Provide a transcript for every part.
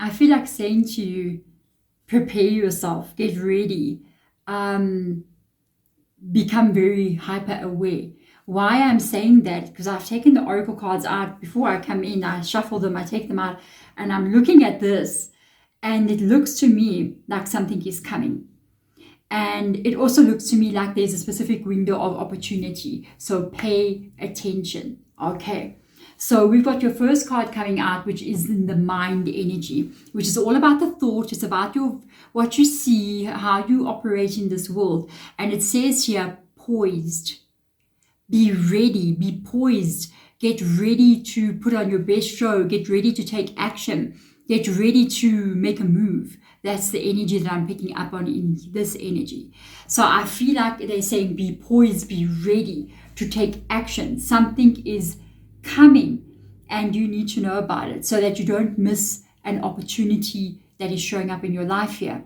I feel like saying to you, prepare yourself, get ready, become very hyper aware. Why I'm saying that, because I've taken the oracle cards out before I come in, I shuffle them, I take them out, and I'm looking at this, and it looks to me like something is coming. And it also looks to me like there's a specific window of opportunity. So pay attention. Okay. So we've got your first card coming out, which is in the mind energy, which is all about the thought. It's about what you see, how you operate in this world. And it says here, poised. Be ready, be poised. Get ready to put on your best show. Get ready to take action. Get ready to make a move. That's the energy that I'm picking up on in this energy. So I feel like they're saying be poised, be ready to take action. Something is coming and you need to know about it so that you don't miss an opportunity that is showing up in your life here.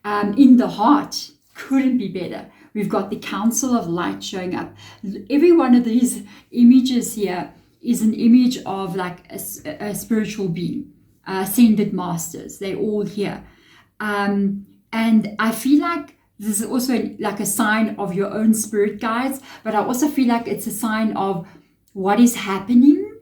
In the heart, couldn't be better. We've got the Council of Light showing up. Every one of these images here is an image of like a spiritual being, ascended masters. They're all here. And I feel like this is also like a sign of your own spirit guides, but I also feel like it's a sign of what is happening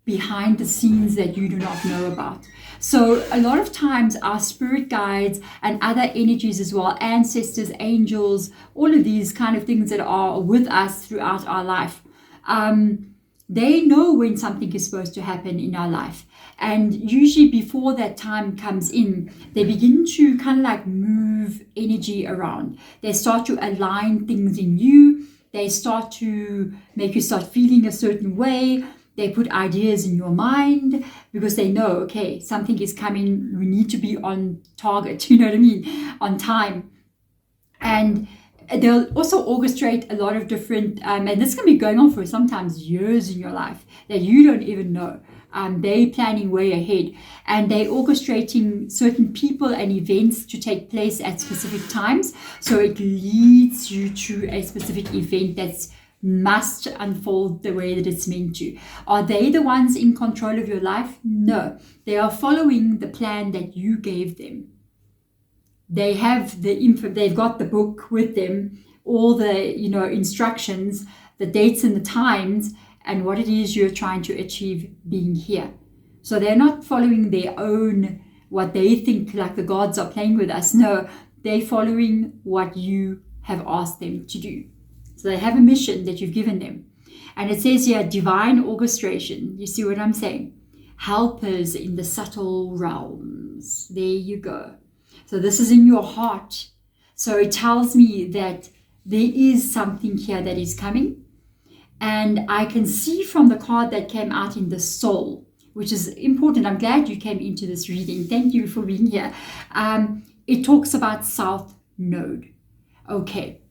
behind the scenes that you do not know about. So a lot of times our spirit guides and other energies as well, ancestors, angels, all of these kind of things that are with us throughout our life, they know when something is supposed to happen in our life. And usually before that time comes in, they begin to kind of like move energy around. They start to align things in you. They start to make you start feeling a certain way. They put ideas in your mind because they know, okay, something is coming. We need to be on target, you know what I mean? On time. And they'll also orchestrate a lot of different, and this can be going on for sometimes years in your life that you don't even know. They're planning way ahead and they're orchestrating certain people and events to take place at specific times. So it leads you to a specific event that's must unfold the way that it's meant to. Are they the ones in control of your life? No, they are following the plan that you gave them. They have the info, they've got the book with them, all the instructions, the dates and the times, and what it is you're trying to achieve being here. So they're not following their own, what they think like the gods are playing with us. No, they're following what you have asked them to do. So they have a mission that you've given them. And it says here, divine orchestration. You see what I'm saying? Helpers in the subtle realms. There you go. So this is in your heart. So it tells me that there is something here that is coming. And I can see from the card that came out in the soul, which is important. I'm glad you came into this reading. Thank you for being here. It talks about South Node. Okay.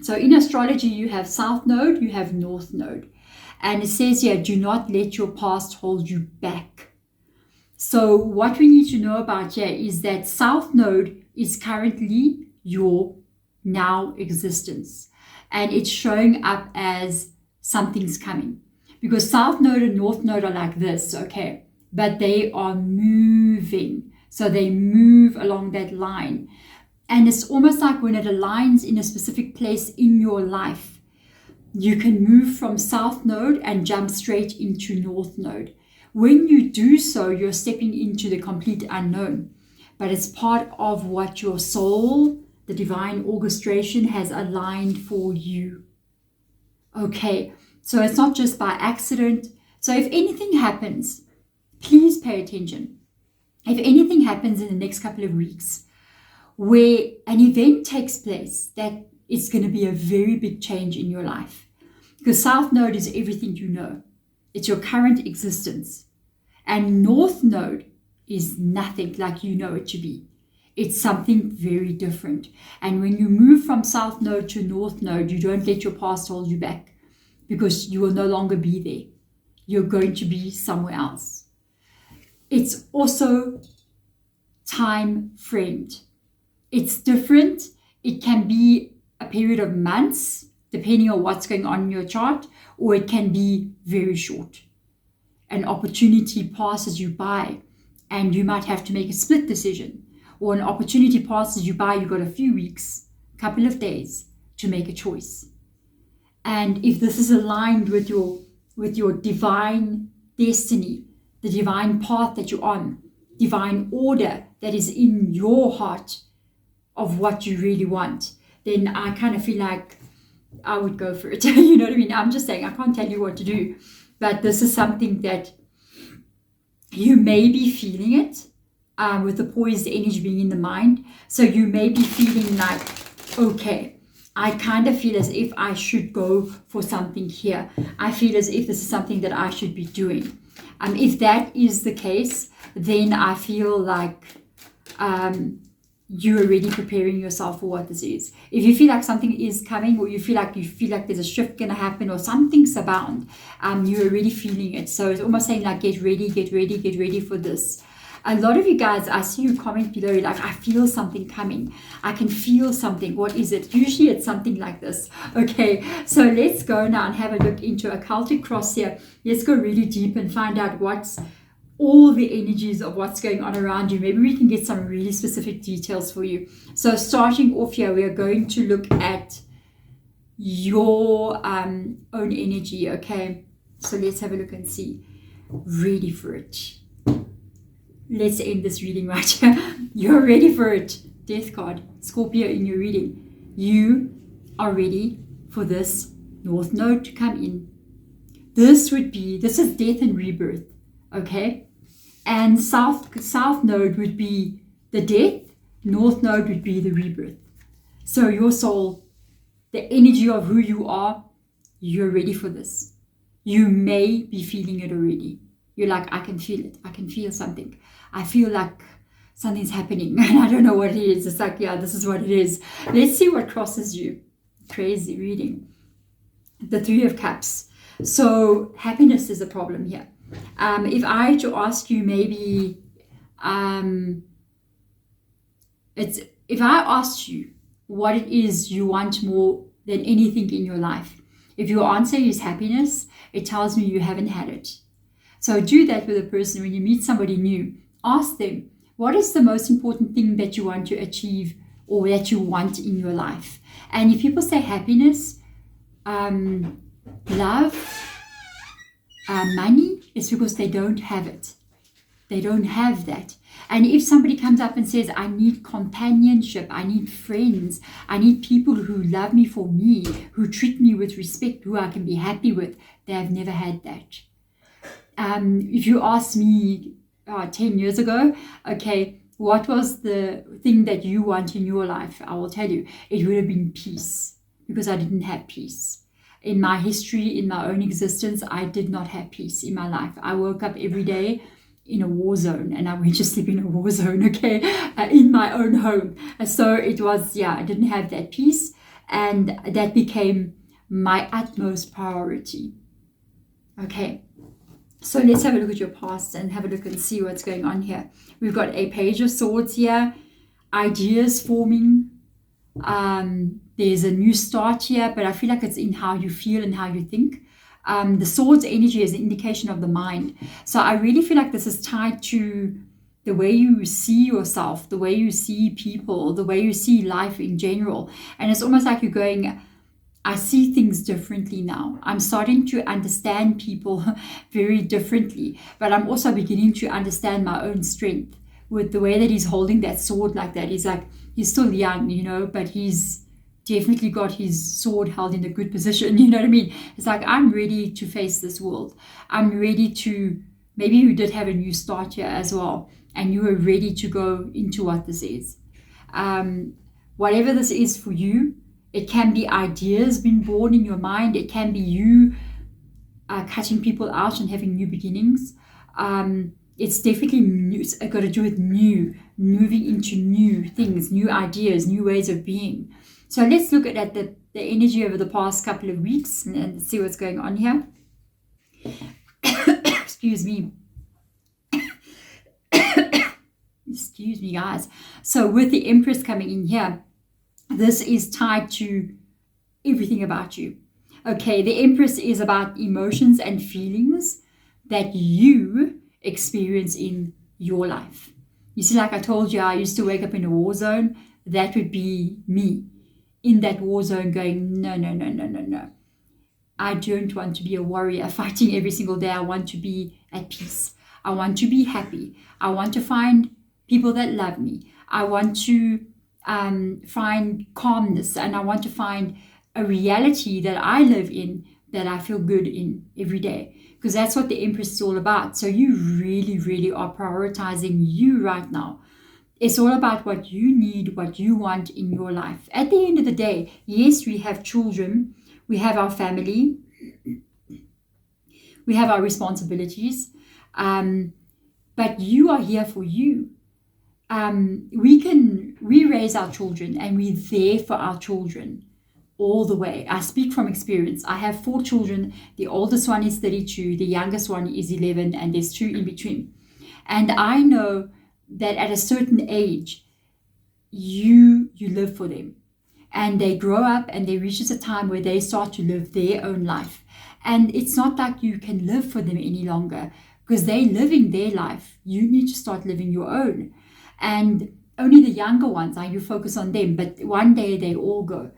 So in astrology, you have South Node, you have North Node. And it says here, do not let your past hold you back. So what we need to know about here is that South Node is currently your now existence. And it's showing up as something's coming. Because South Node and North Node are like this, okay? But they are moving. So they move along that line. And it's almost like when it aligns in a specific place in your life, you can move from South Node and jump straight into North Node. When you do so, you're stepping into the complete unknown. But it's part of what your soul, the divine orchestration, has aligned for you. Okay, so it's not just by accident. So if anything happens, please pay attention. If anything happens in the next couple of weeks, where an event takes place that is going to be a very big change in your life. Because South Node is everything you know. It's your current existence. And North Node is nothing like you know it to be. It's something very different. And when you move from South Node to North Node, you don't let your past hold you back because you will no longer be there. You're going to be somewhere else. It's also time framed. It's different. It can be a period of months, depending on what's going on in your chart, or it can be very short. An opportunity passes you by and you might have to make a split decision, or an opportunity passes you by. You've got a few weeks, couple of days to make a choice. And if this is aligned with your divine destiny, the divine path that you're on, divine order that is in your heart of what you really want, then I kind of feel like I would go for it. You know what I mean? I'm just saying, I can't tell you what to do, but this is something that you may be feeling it, with the poised energy being in the mind. So you may be feeling like, okay, I kind of feel as if I should go for something here. I feel as if this is something that I should be doing. If that is the case, then I feel like you're already preparing yourself for what this is. If you feel like something is coming, or you feel like there's a shift going to happen, or something's abound, you're already feeling it. So it's almost saying like, get ready for this. A lot of you guys, I see you comment below, like, I feel something coming. I can feel something. What is it? Usually it's something like this. Okay, so let's go now and have a look into occultic cross here. Let's go really deep and find out what's all the energies of what's going on around you. Maybe we can get some really specific details for you. So starting off here, we are going to look at your own energy. Okay, so let's have a look and see. Ready for it. Let's end this reading right here. You're ready for it. Death card, Scorpio in your reading. You are ready for this North Node to come in. This is death and rebirth. Okay? And South Node would be the death. North Node would be the rebirth. So your soul, the energy of who you are, you're ready for this. You may be feeling it already. You're like, I can feel it. I can feel something. I feel like something's happening and I don't know what it is. It's like, yeah, this is what it is. Let's see what crosses you. Crazy reading. The Three of Cups. So happiness is a problem here. If I had to ask you, maybe, if I asked you what it is you want more than anything in your life, if your answer is happiness, it tells me you haven't had it. So do that with a person. When you meet somebody new, ask them, what is the most important thing that you want to achieve or that you want in your life? And if people say happiness, love, money, it's because they don't have it. They don't have that. And if somebody comes up and says, I need companionship, I need friends, I need people who love me for me, who treat me with respect, who I can be happy with, they have never had that. If you asked me 10 years ago, okay, what was the thing that you want in your life? I will tell you, it would have been peace, because I didn't have peace. In my history, in my own existence, I did not have peace in my life. I woke up every day in a war zone, and I went to sleep in a war zone, okay, in my own home. So it was, I didn't have that peace, and that became my utmost priority. Okay. So let's have a look at your past and have a look and see what's going on here. We've got a Page of Swords here, ideas forming. There's a new start here, but I feel like it's in how you feel and how you think. The Swords energy is an indication of the mind. So I really feel like this is tied to the way you see yourself, the way you see people, the way you see life in general. And it's almost like you're going, I see things differently now. I'm starting to understand people very differently, but I'm also beginning to understand my own strength with the way that he's holding that sword like that. He's like, he's still young, but he's definitely got his sword held in a good position. You know what I mean? It's like, I'm ready to face this world. I'm ready to, maybe you did have a new start here as well, and you were ready to go into what this is. Whatever this is for you, it can be ideas being born in your mind. It can be you cutting people out and having new beginnings. It's definitely new. It's got to do with new, moving into new things, new ideas, new ways of being. So let's look at the energy over the past couple of weeks and see what's going on here. Excuse me. Excuse me, guys. So with the Empress coming in here, this is tied to everything about you. Okay, the Empress is about emotions and feelings that you experience in your life. You see, like I told you, I used to wake up in a war zone. That would be me in that war zone going, no, no, no, no, no, no. I don't want to be a warrior fighting every single day. I want to be at peace. I want to be happy. I want to find people that love me. I want to find calmness, and I want to find a reality that I live in, that I feel good in every day. Because that's what the Empress is all about. So you really, really are prioritizing you right now. It's all about what you need, what you want in your life. At the end of the day, yes, we have children, we have our family, we have our responsibilities, but you are here for you. We raise our children, and we're there for our children all the way. I speak from experience. I have 4 children. The oldest one is 32, the youngest one is 11, and there's 2 in between. And I know that at a certain age, you live for them. And they grow up and they reach a time where they start to live their own life. And it's not like you can live for them any longer, because they're living their life. You need to start living your own. And only the younger ones, you focus on them, but one day they all go,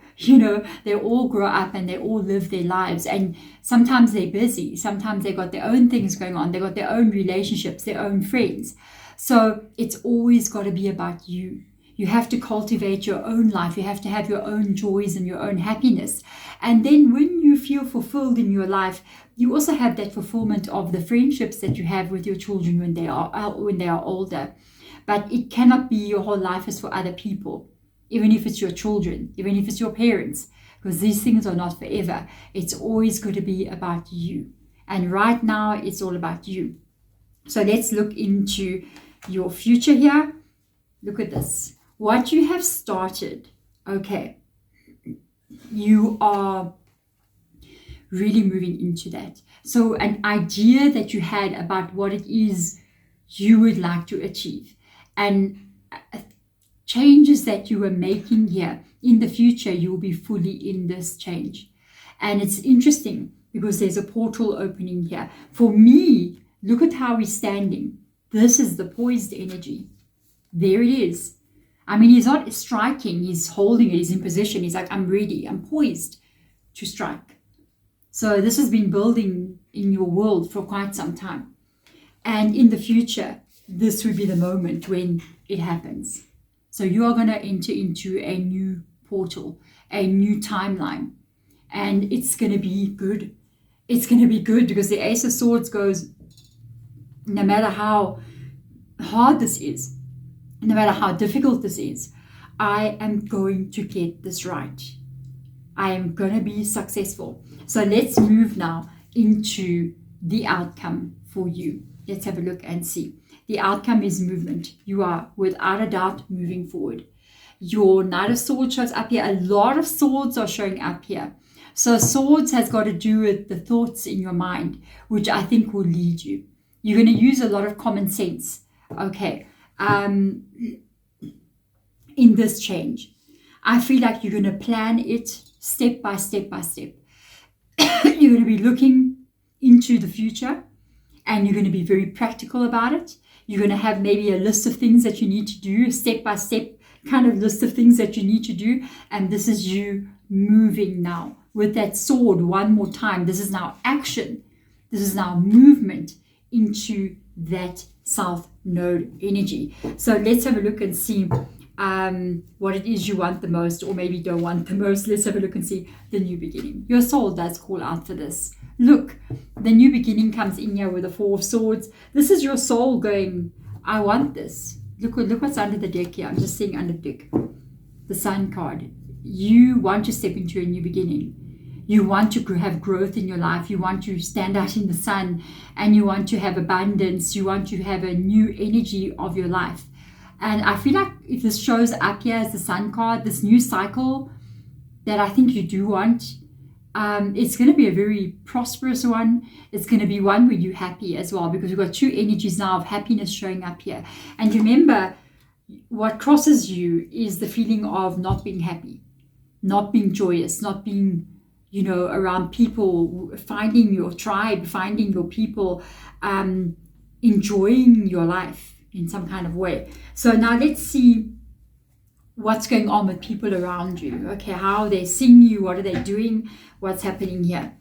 they all grow up and they all live their lives. And sometimes they're busy, sometimes they got their own things going on, they got their own relationships, their own friends. So it's always got to be about you. You have to cultivate your own life. You have to have your own joys and your own happiness. And then when you feel fulfilled in your life, you also have that fulfillment of the friendships that you have with your children when they are older. But it cannot be your whole life is for other people, even if it's your children, even if it's your parents, because these things are not forever. It's always going to be about you. And right now, it's all about you. So let's look into your future here. Look at this. What you have started, okay, you are really moving into that. So an idea that you had about what it is you would like to achieve, and changes that you were making here, in the future you will be fully in this change. And it's interesting because there's a portal opening here. For me, look at how he's standing. This is the poised energy. There it is. I mean, he's not striking, he's holding it, he's in position. He's like, I'm ready, I'm poised to strike. So this has been building in your world for quite some time. And in the future, this will be the moment when it happens. So you are going to enter into a new portal, a new timeline. And it's going to be good. It's going to be good because the Ace of Swords goes, no matter how hard this is, no matter how difficult this is, I am going to get this right. I am going to be successful. So let's move now into the outcome for you. Let's have a look and see. The outcome is movement. You are, without a doubt, moving forward. Your Knight of Swords shows up here. A lot of swords are showing up here. So swords has got to do with the thoughts in your mind, which I think will lead you. You're going to use a lot of common sense. Okay. In this change, I feel like you're going to plan it step by step by step. You're going to be looking into the future, and you're going to be very practical about it. You're going to have maybe a list of things that you need to do, a step-by-step kind of list of things that you need to do. And this is you moving now with that sword one more time. This is now action. This is now movement into that South Node energy. So let's have a look and see what it is you want the most, or maybe don't want the most. Let's have a look and see the new beginning. Your soul does call out for this. Look, the new beginning comes in here with the Four of Swords. This is your soul going, I want this. Look what's under the deck here. I'm just seeing under the deck. The Sun card. You want to step into a new beginning. You want to have growth in your life. You want to stand out in the sun, and you want to have abundance. You want to have a new energy of your life. And I feel like if this shows up here as the Sun card, this new cycle that I think you do want, it's going to be a very prosperous one. It's going to be one where you're happy as well, because we've got 2 energies now of happiness showing up here. And remember, what crosses you is the feeling of not being happy, not being joyous, not being, around people, finding your tribe, finding your people, enjoying your life. in some kind of way. So now let's see what's going on with people around you. Okay, how are they seeing you? What are they doing? What's happening here?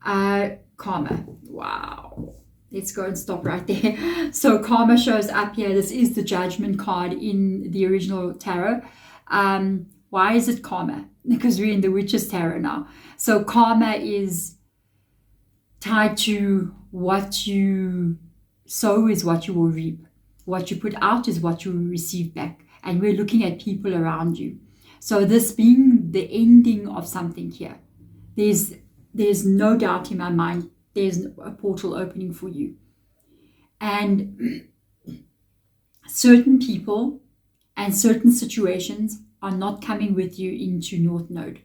Karma. Wow. Let's go and stop right there. So karma shows up here. This is the judgment card in the original tarot. Why is it karma? Because we're in the Witch's Tarot now. So karma is tied to what you sow is what you will reap. What you put out is what you will receive back. And we're looking at people around you. So this being the ending of something here, there's no doubt in my mind there's a portal opening for you. And certain people and certain situations are not coming with you into North Node.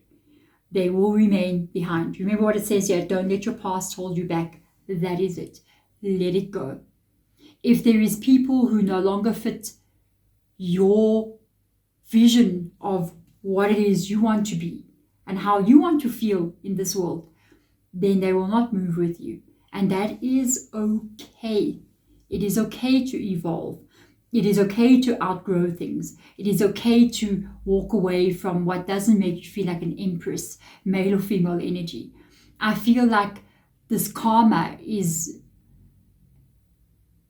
They will remain behind. Remember what it says here, don't let your past hold you back. That is it. Let it go. If there is people who no longer fit your vision of what it is you want to be and how you want to feel in this world, then they will not move with you. And that is okay. It is okay to evolve. It is okay to outgrow things. It is okay to walk away from what doesn't make you feel like an empress, male or female energy. I feel like this karma is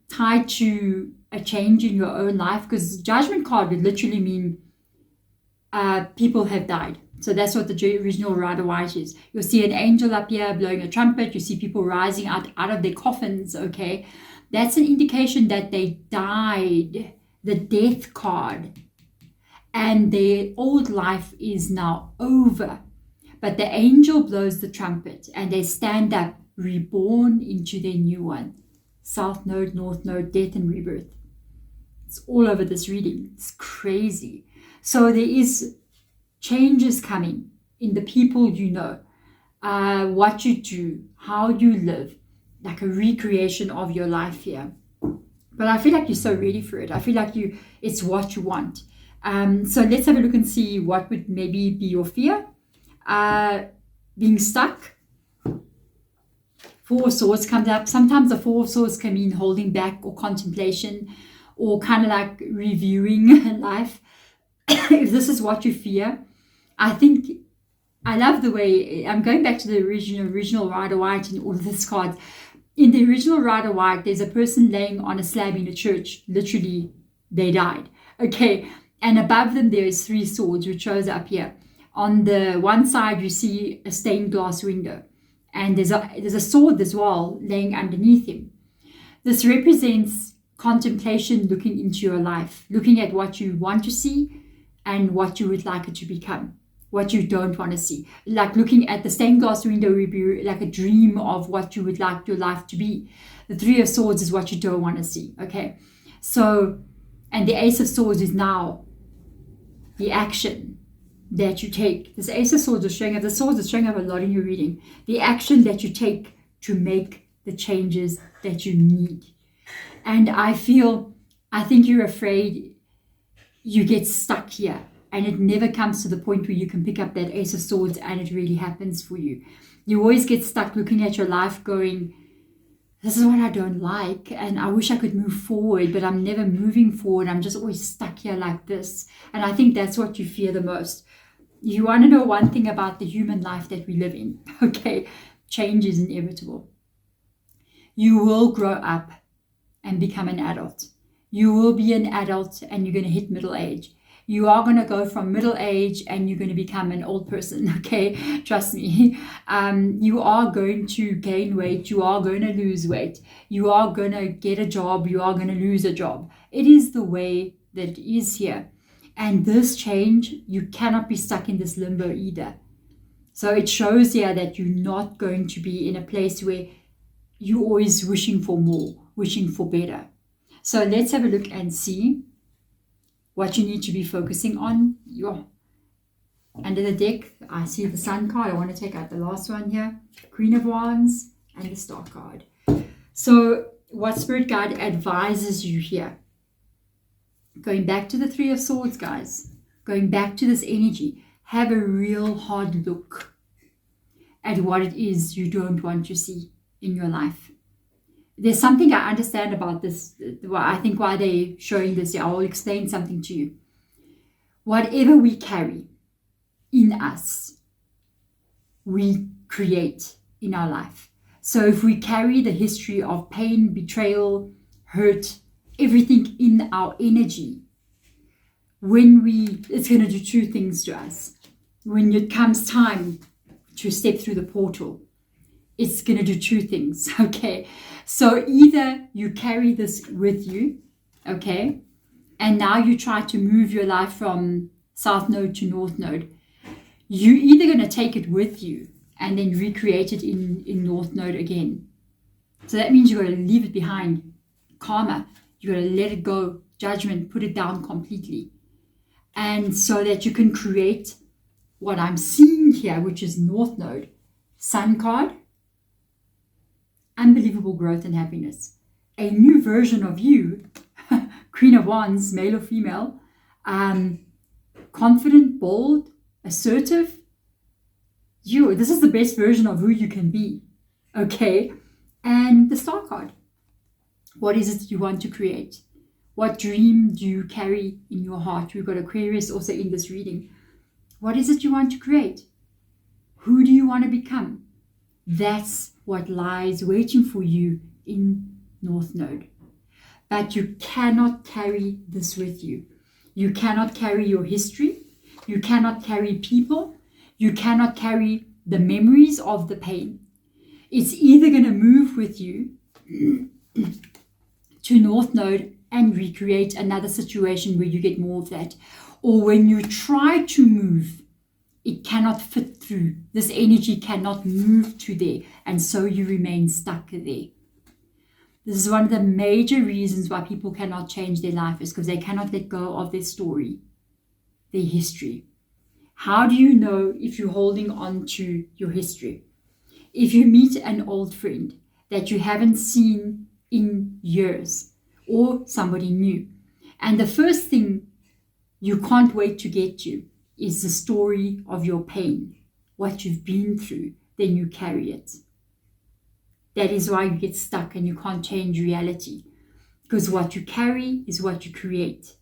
tied to a change in your own life, because judgment card would literally mean people have died. So that's what the original Rider White is. You'll see an angel up here blowing a trumpet. You see people rising out of their coffins, okay? That's an indication that they died, the death card. And their old life is now over. But the angel blows the trumpet and they stand up, reborn into their new one. South Node, North Node, death and rebirth. It's all over this reading. It's crazy. So there is changes coming in the people you know, what you do, how you live, like a recreation of your life here. But I feel like you're so ready for it. I feel like it's what you want. So let's have a look and see what would maybe be your fear. Being stuck. Four of Swords comes up. Sometimes the Four of Swords can mean holding back or contemplation or kind of like reviewing life. If this is what you fear, I think I love the way, I'm going back to the original Rider White and all of this cards. In the original Rider White, there's a person laying on a slab in a church. Literally, they died. Okay, and above them there is 3 swords, which shows up here. On the one side, you see a stained glass window. And there's a sword as well laying underneath him. This represents contemplation, looking into your life, looking at what you want to see and what you would like it to become, what you don't want to see. Like looking at the stained glass window would be like a dream of what you would like your life to be. The 3 of Swords is what you don't want to see, okay? So, and the Ace of Swords is now the action that you take. This Ace of Swords is showing up. The Swords is showing up a lot in your reading. The action that you take to make the changes that you need. And I think you're afraid you get stuck here and it never comes to the point where you can pick up that Ace of Swords and it really happens for you. You always get stuck looking at your life going, this is what I don't like and I wish I could move forward, but I'm never moving forward. I'm just always stuck here like this. And I think that's what you fear the most. You want to know one thing about the human life that we live in, okay? Change is inevitable. You will grow up and become an adult. You will be an adult and you're going to hit middle age. You are going to go from middle age and you're going to become an old person, okay? Trust me. You are going to gain weight. You are going to lose weight. You are going to get a job. You are going to lose a job. It is the way that it is here. And this change, you cannot be stuck in this limbo either. So it shows here that you're not going to be in a place where you're always wishing for more, wishing for better. So let's have a look and see what you need to be focusing on. Under the deck, I see the Sun card. I want to take out the last one here. Queen of Wands and the Star card. So what Spirit Guide advises you here? Going back to the 3 of Swords, guys. Going back to this energy. Have a real hard look at what it is you don't want to see in your life. there's something I understand about this. I think why they're showing this. I will explain something to you. Whatever we carry in us, we create in our life. So if we carry the history of pain, betrayal, hurt, everything in our energy, it's going to do two things to us. When it comes time to step through the portal, it's going to do two things, okay? So either you carry this with you, okay, and now you try to move your life from South Node to North Node. You're either going to take it with you and then recreate it in North Node again. So that means you're going to leave it behind. Karma, you're going to let it go. Judgment, put it down completely. And so that you can create what I'm seeing here, which is North Node. Sun card, unbelievable growth and happiness. A new version of you, Queen of Wands, male or female, confident, bold, assertive. This is the best version of who you can be, okay? And the Star card. What is it you want to create? What dream do you carry in your heart? We've got Aquarius also in this reading. What is it you want to create? Who do you want to become? That's what lies waiting for you in North Node. But you cannot carry this with you. You cannot carry your history. You cannot carry people. You cannot carry the memories of the pain. It's either going to move with you to North Node and recreate another situation where you get more of that. Or when you try to move, it cannot fit through. This energy cannot move to there, and so you remain stuck there. This is one of the major reasons why people cannot change their life, is because they cannot let go of their story, their history. How do you know if you're holding on to your history? If you meet an old friend that you haven't seen in years, or somebody new, and the first thing you can't wait to get to is the story of your pain, what you've been through, then you carry it. That is why you get stuck and you can't change reality, because what you carry is what you create.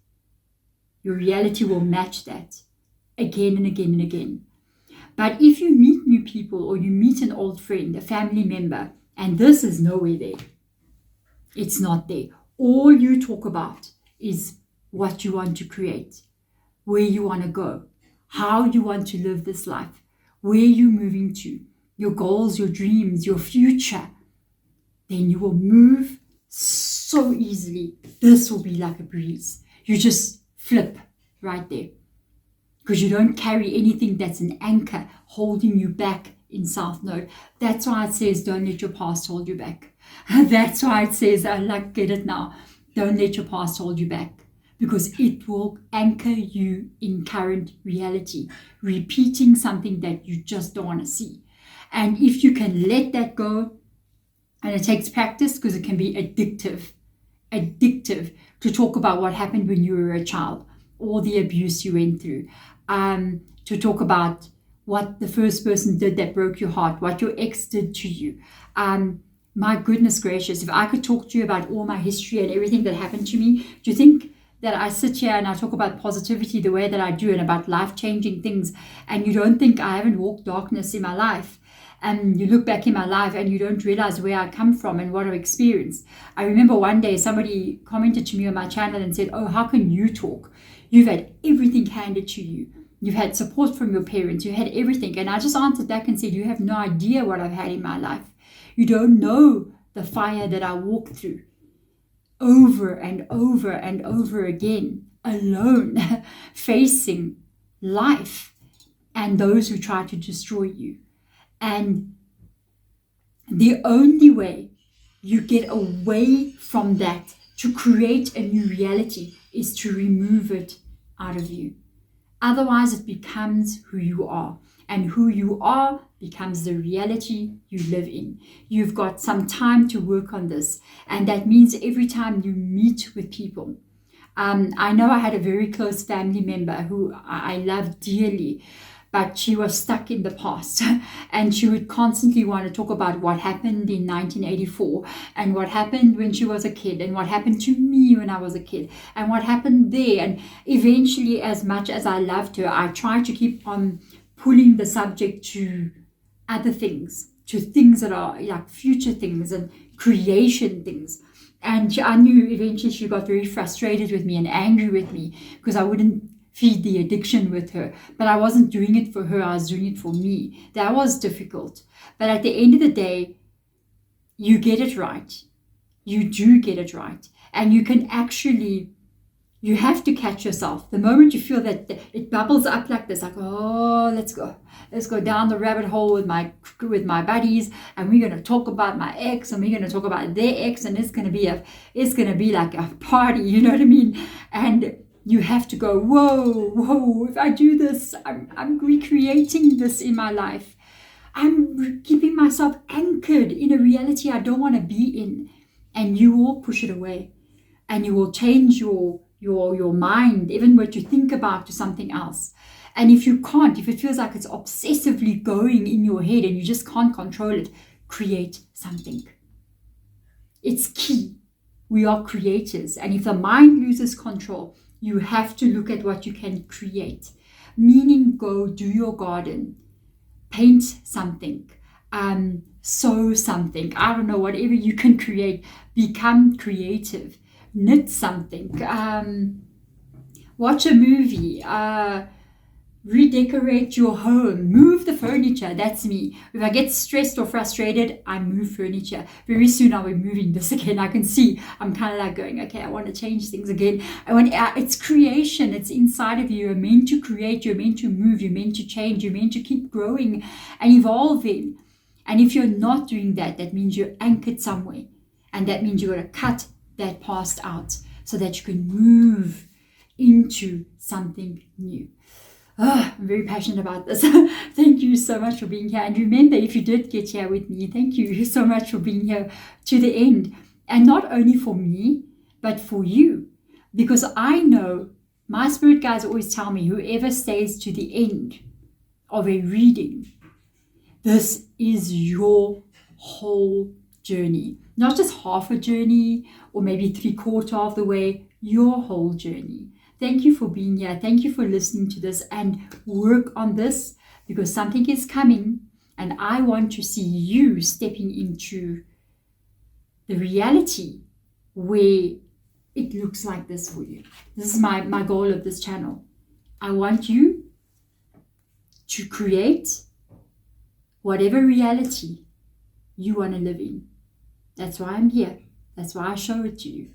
Your reality will match that again and again and again. But if you meet new people, or you meet an old friend, a family member, and this is nowhere there, it's not there. All you talk about is what you want to create, where you want to go, how you want to live this life, where you're moving to, your goals, your dreams, your future. Then you will move so easily. This will be like a breeze. You just flip right there, because you don't carry anything that's an anchor holding you back in South Node. That's why it says don't let your past hold you back. That's why it says, get it now. Don't let your past hold you back, because it will anchor you in current reality, repeating something that you just don't want to see. And if you can let that go, and it takes practice, because it can be addictive to talk about what happened when you were a child, all the abuse you went through, to talk about what the first person did that broke your heart, what your ex did to you. My goodness gracious, if I could talk to you about all my history and everything that happened to me, do you think that I sit here and I talk about positivity the way that I do, and about life-changing things, and you don't think I haven't walked darkness in my life? And you look back in my life and you don't realize where I come from and what I've experienced. I remember one day somebody commented to me on my channel and said, oh, how can you talk? You've had everything handed to you. You've had support from your parents. You had everything. And I just answered back and said, you have no idea what I've had in my life. You don't know the fire that I walked through over and over and over again, alone, facing life and those who try to destroy you. And the only way you get away from that to create a new reality is to remove it out of you. Otherwise, it becomes who you are. And who you are becomes the reality you live in. You've got some time to work on this. And that means every time you meet with people. I know I had a very close family member who I love dearly. but she was stuck in the past. And she would constantly want to talk about what happened in 1984 and what happened when she was a kid and what happened to me when I was a kid and what happened there. And eventually, as much as I loved her, I tried to keep on pulling the subject to other things, to things that are like future things and creation things. And I knew eventually she got very frustrated with me and angry with me because I wouldn't feed the addiction with her. But I wasn't doing it for her, I was doing it for me. That was difficult. But at the end of the day, you get it right. You do get it right. And you can actually, you have to catch yourself. The moment you feel that it bubbles up like this, like, oh, let's go down the rabbit hole with my buddies, and we're going to talk about my ex, and we're going to talk about their ex, and it's going to be like a party, you know what I mean? And you have to go, whoa, if I do this, I'm recreating this in my life. I'm keeping myself anchored in a reality I don't want to be in. And you will push it away. And you will change your mind, even what you think about, to something else. And if you can't, if it feels like it's obsessively going in your head and you just can't control it, create something. It's key. We are creators. And if the mind loses control, you have to look at what you can create. Meaning, go do your garden, paint something, sew something, I don't know, whatever you can create. Become creative. Knit something, watch a movie, redecorate your home, move the furniture. That's me. If I get stressed or frustrated, I move furniture. Very soon I'll be moving this again. I can see I'm kind of like going, okay, I want to change things again. It's creation. It's inside of you. You're meant to create. You're meant to move. You're meant to change. You're meant to keep growing and evolving. And if you're not doing that, that means you're anchored somewhere. And that means you're going to cut that past out so that you can move into something new. I'm very passionate about this. Thank you so much for being here. And remember, if you did get here with me, thank you so much for being here to the end. And not only for me, but for you. Because I know, my spirit guides always tell me, whoever stays to the end of a reading, this is your whole journey. Not just half a journey or maybe 3/4 of the way, your whole journey. Thank you for being here. Thank you for listening to this, and work on this because something is coming and I want to see you stepping into the reality where it looks like this for you. This is my goal of this channel. I want you to create whatever reality you want to live in. That's why I'm here. That's why I show it to you.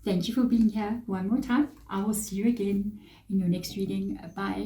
Thank you for being here one more time. I will see you again in your next reading. Bye.